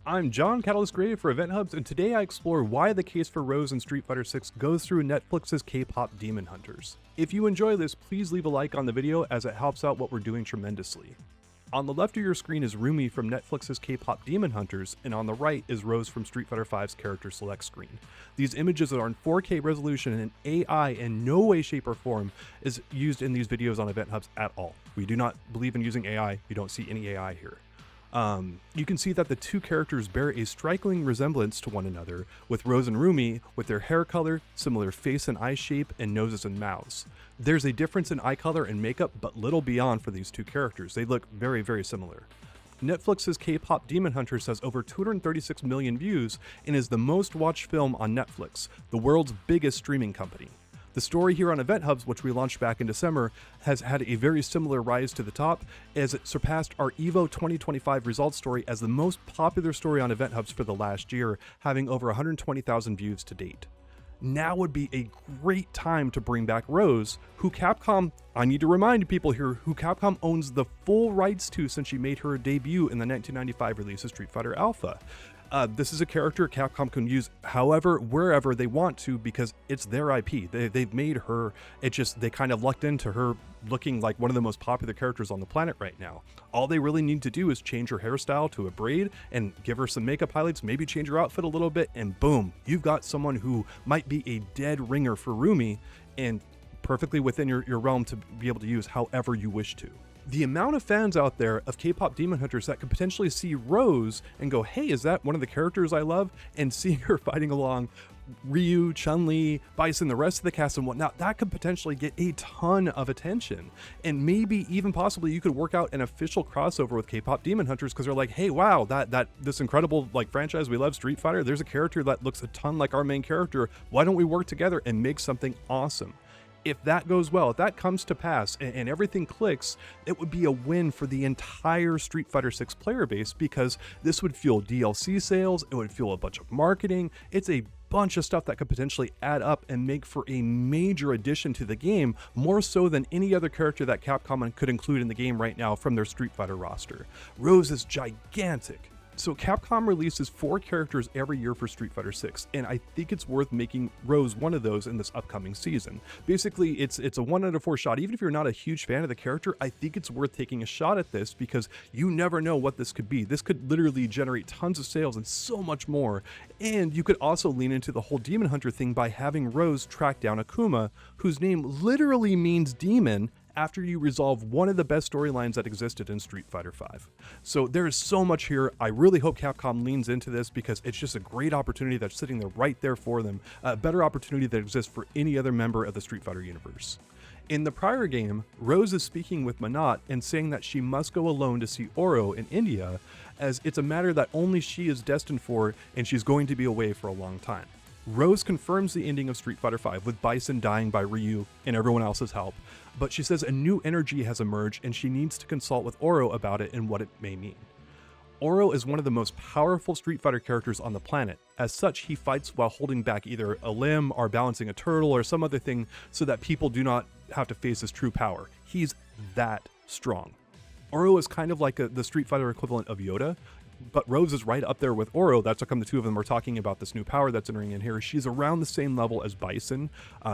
I'm John, Catalyst Creative for EventHubs, and today I explore why the case for Rose in Street Fighter 6 goes through Netflix's KPop Demon Hunters. If you enjoy this, please leave a like on the video as it helps out what we're doing tremendously. On the left of your screen is Rumi from Netflix's KPop Demon Hunters, and on the right is Rose from Street Fighter V's character select screen. These images are in 4K resolution, and AI in no way, shape, or form is used in these videos on EventHubs at all. We do not believe in using AI, you don't see any AI here. You can see that the two characters bear a striking resemblance to one another, with Rose and Rumi with their hair color, similar face and eye shape, and noses and mouths. There's a difference in eye color and makeup, but little beyond for these two characters. They look very, very similar. Netflix's KPop Demon Hunters has over 236 million views and is the most watched film on Netflix, the world's biggest streaming company. The story here on EventHubs, which we launched back in December, has had a very similar rise to the top as it surpassed our EVO 2025 results story as the most popular story on EventHubs for the last year, having over 120,000 views to date. Now would be a great time to bring back Rose, who Capcom, I need to remind people here, who Capcom owns the full rights to since she made her debut in the 1995 release of Street Fighter Alpha. This is a character Capcom can use however, wherever they want to because it's their IP. They've made her, they kind of lucked into her looking like one of the most popular characters on the planet right now. All they really need to do is change her hairstyle to a braid and give her some makeup highlights, maybe change her outfit a little bit, and boom, you've got someone who might be a dead ringer for Rumi and perfectly within your realm to be able to use however you wish to. The amount of fans out there of KPop Demon Hunters that could potentially see Rose and go, hey, is that one of the characters I love? And seeing her fighting along Ryu, Chun-Li, Bison, the rest of the cast and whatnot, that could potentially get a ton of attention. And maybe even possibly you could work out an official crossover with KPop Demon Hunters because they're like, hey, wow, this incredible franchise we love, Street Fighter, there's a character that looks a ton like our main character. Why don't we work together and make something awesome? If that goes well, if that comes to pass and everything clicks, it would be a win for the entire Street Fighter 6 player base because this would fuel DLC sales, it would fuel a bunch of marketing, it's a bunch of stuff that could potentially add up and make for a major addition to the game, more so than any other character that Capcom could include in the game right now from their Street Fighter roster. Rose is gigantic. So Capcom releases 4 characters every year for Street Fighter 6, and I think it's worth making Rose one of those in this upcoming season. Basically, it's a 1 out of 4 shot. Even if you're not a huge fan of the character, I think it's worth taking a shot at this because you never know what this could be. This could literally generate tons of sales and so much more. And you could also lean into the whole Demon Hunter thing by having Rose track down Akuma, whose name literally means demon, after you resolve one of the best storylines that existed in Street Fighter V. So there is so much here. I really hope Capcom leans into this because it's just a great opportunity that's sitting there right there for them, a better opportunity that exists for any other member of the Street Fighter universe. In the prior game, Rose is speaking with Manat and saying that she must go alone to see Oro in India, as it's a matter that only she is destined for and she's going to be away for a long time. Rose confirms the ending of Street Fighter V with Bison dying by Ryu and everyone else's help, but she says a new energy has emerged and she needs to consult with Oro about it and what it may mean. Oro is one of the most powerful Street Fighter characters on the planet. As such, he fights while holding back either a limb or balancing a turtle or some other thing so that people do not have to face his true power. He's that strong. Oro is kind of like the Street Fighter equivalent of Yoda, but Rose is right up there with Oro. That's how come the two of them are talking about this new power that's entering in here. She's around the same level as Bison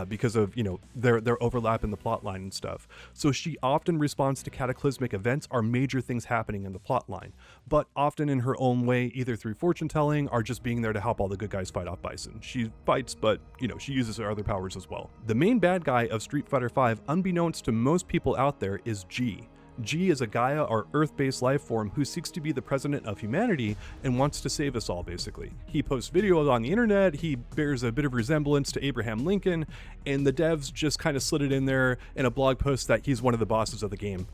because of, their overlap in the plot line and stuff. So she often responds to cataclysmic events or major things happening in the plot line, but often in her own way, either through fortune telling or just being there to help all the good guys fight off Bison. She fights, but she uses her other powers as well. The main bad guy of Street Fighter V, unbeknownst to most people out there, is G. G is a Gaia or Earth-based life form who seeks to be the president of humanity and wants to save us all, basically. He posts videos on the internet, he bears a bit of resemblance to Abraham Lincoln, and the devs just kind of slid it in there in a blog post that he's one of the bosses of the game,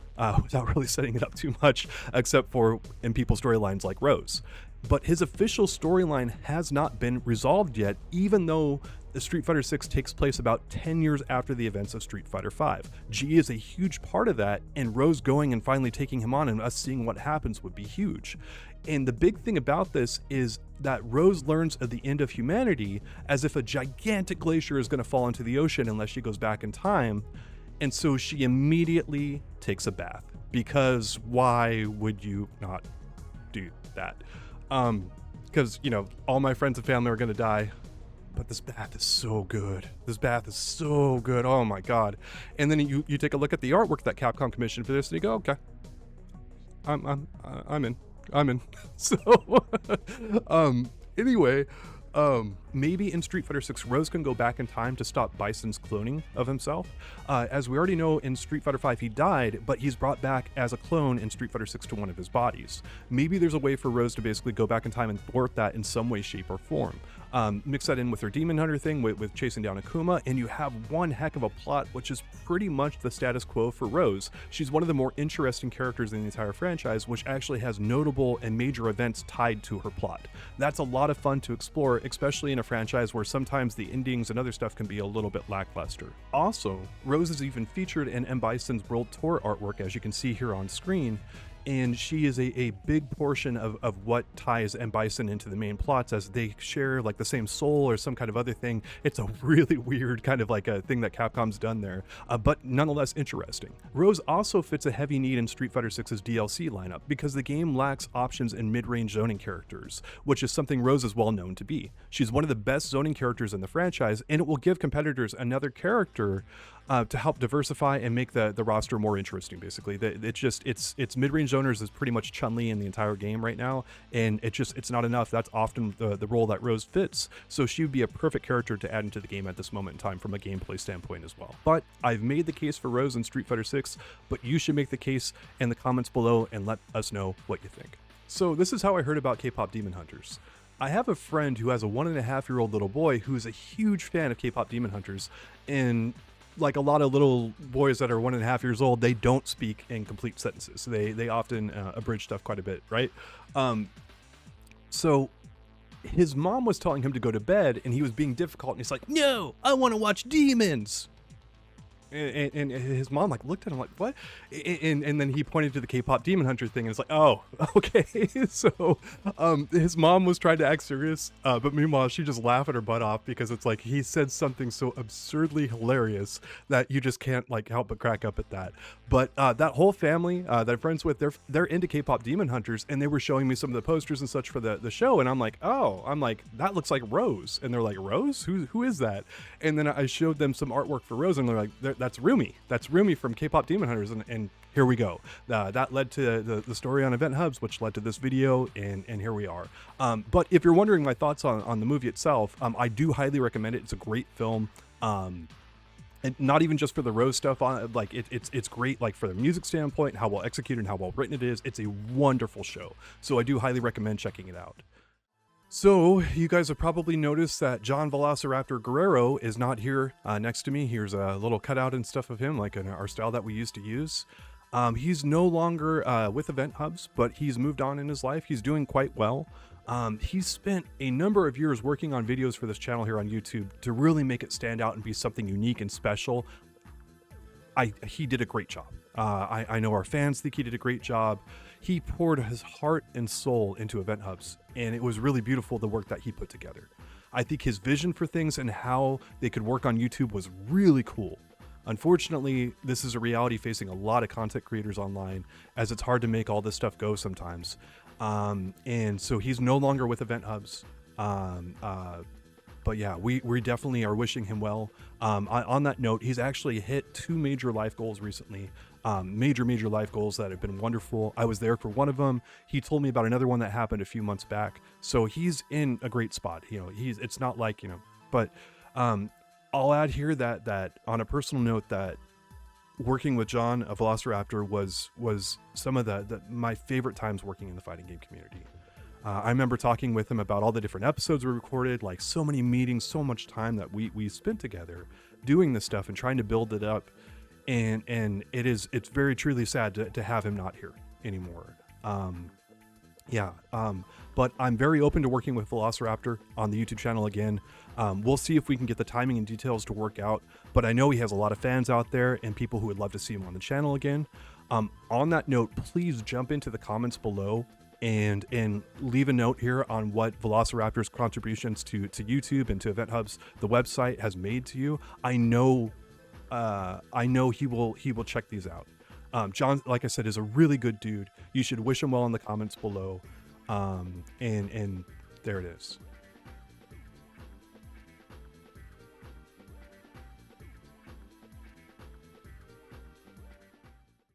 without really setting it up too much, except for in people's storylines like Rose. But his official storyline has not been resolved yet, even though the Street Fighter 6 takes place about 10 years after the events of Street Fighter 5. G is a huge part of that, and Rose going and finally taking him on and us seeing what happens would be huge. And the big thing about this is that Rose learns of the end of humanity as if a gigantic glacier is going to fall into the ocean unless she goes back in time, and so she immediately takes a bath. Because why would you not do that? because, you know, all my friends and family are going to die. But this bath is so good. This bath is so good. Oh my God. And then you take a look at the artwork that Capcom commissioned for this and you go, okay, I'm in. I'm in. So, anyway, maybe in Street Fighter 6, Rose can go back in time to stop Bison's cloning of himself. As we already know, in Street Fighter 5 he died, but he's brought back as a clone in Street Fighter 6 to one of his bodies. Maybe there's a way for Rose to basically go back in time and thwart that in some way, shape, or form. Mix that in with her Demon Hunter thing, with chasing down Akuma, and you have one heck of a plot, which is pretty much the status quo for Rose. She's one of the more interesting characters in the entire franchise, which actually has notable and major events tied to her plot. That's a lot of fun to explore, especially in a franchise where sometimes the endings and other stuff can be a little bit lackluster. Also, Rose is even featured in M. Bison's World Tour artwork, as you can see here on screen, and she is a big portion of what ties M. Bison into the main plots, as they share like the same soul or some kind of other thing. It's a really weird kind of like a thing that Capcom's done there, but nonetheless interesting. Rose also fits a heavy need in Street Fighter 6's DLC lineup because the game lacks options in mid-range zoning characters, which is something Rose is well known to be. She's one of the best zoning characters in the franchise, and it will give competitors another character to help diversify and make the roster more interesting. Basically, it's mid-range zoners is pretty much Chun-Li in the entire game right now, and it's not enough. That's often the role that Rose fits, so she would be a perfect character to add into the game at this moment in time from a gameplay standpoint as well. But I've made the case for Rose in Street Fighter 6, but you should make the case in the comments below and let us know what you think. So this is how I heard about KPop Demon Hunters. I have a friend who has a 1.5-year-old little boy who is a huge fan of KPop Demon Hunters, and like a lot of little boys that are 1.5 years old, they don't speak in complete sentences. They often abridge stuff quite a bit, right? So his mom was telling him to go to bed, and he was being difficult, and he's like, "No, I want to watch demons." And his mom like looked at him like, what? And then he pointed to the K-pop Demon Hunter thing, and it's like, oh, okay. So his mom was trying to act serious, but meanwhile she just laughed at her butt off, because it's like he said something so absurdly hilarious that you just can't like help but crack up at that. But that whole family that I'm friends with, they're into K-pop Demon Hunters, and they were showing me some of the posters and such for the show, and I'm like, that looks like Rose. And they're like, Rose? Who is that? And then I showed them some artwork for Rose, and they're like, that's Rumi. That's Rumi from K-pop Demon Hunters, and here we go. That led to the story on EventHubs, which led to this video, and here we are. But if you're wondering my thoughts on the movie itself, I do highly recommend it. It's a great film. And not even just for the Rose stuff on it, like it's great, like for the music standpoint, how well executed and how well written it is. It's a wonderful show. So I do highly recommend checking it out. So you guys have probably noticed that John Velociraptor Guerrero is not here next to me. Here's a little cutout and stuff of him, like in our style that we used to use. He's no longer with EventHubs, but he's moved on in his life. He's doing quite well. He's spent a number of years working on videos for this channel here on YouTube to really make it stand out and be something unique and special. He did a great job. I know our fans think he did a great job. He poured his heart and soul into EventHubs, and it was really beautiful, the work that he put together. I think his vision for things and how they could work on YouTube was really cool. Unfortunately, this is a reality facing a lot of content creators online, as it's hard to make all this stuff go sometimes. And so he's no longer with EventHubs. But yeah, we definitely are wishing him well. On that note, he's actually hit 2 major life goals recently. Major life goals that have been wonderful. I was there for one of them. He told me about another one that happened a few months back. So he's in a great spot. You know, it's not like, you know, but I'll add here that on a personal note, that working with John of Velociraptor was some of my favorite times working in the fighting game community. I remember talking with him about all the different episodes we recorded, like so many meetings, so much time that we spent together doing this stuff and trying to build it up. And it's very truly sad to have him not here anymore. But I'm very open to working with Velociraptor on the YouTube channel again. We'll see if we can get the timing and details to work out, but I know he has a lot of fans out there and people who would love to see him on the channel again. On that note, please jump into the comments below and leave a note here on what Velociraptor's contributions to YouTube and to EventHubs, the website, has made to you. I know he will check these out. John, like I said, is a really good dude. You should wish him well in the comments below. And There it is.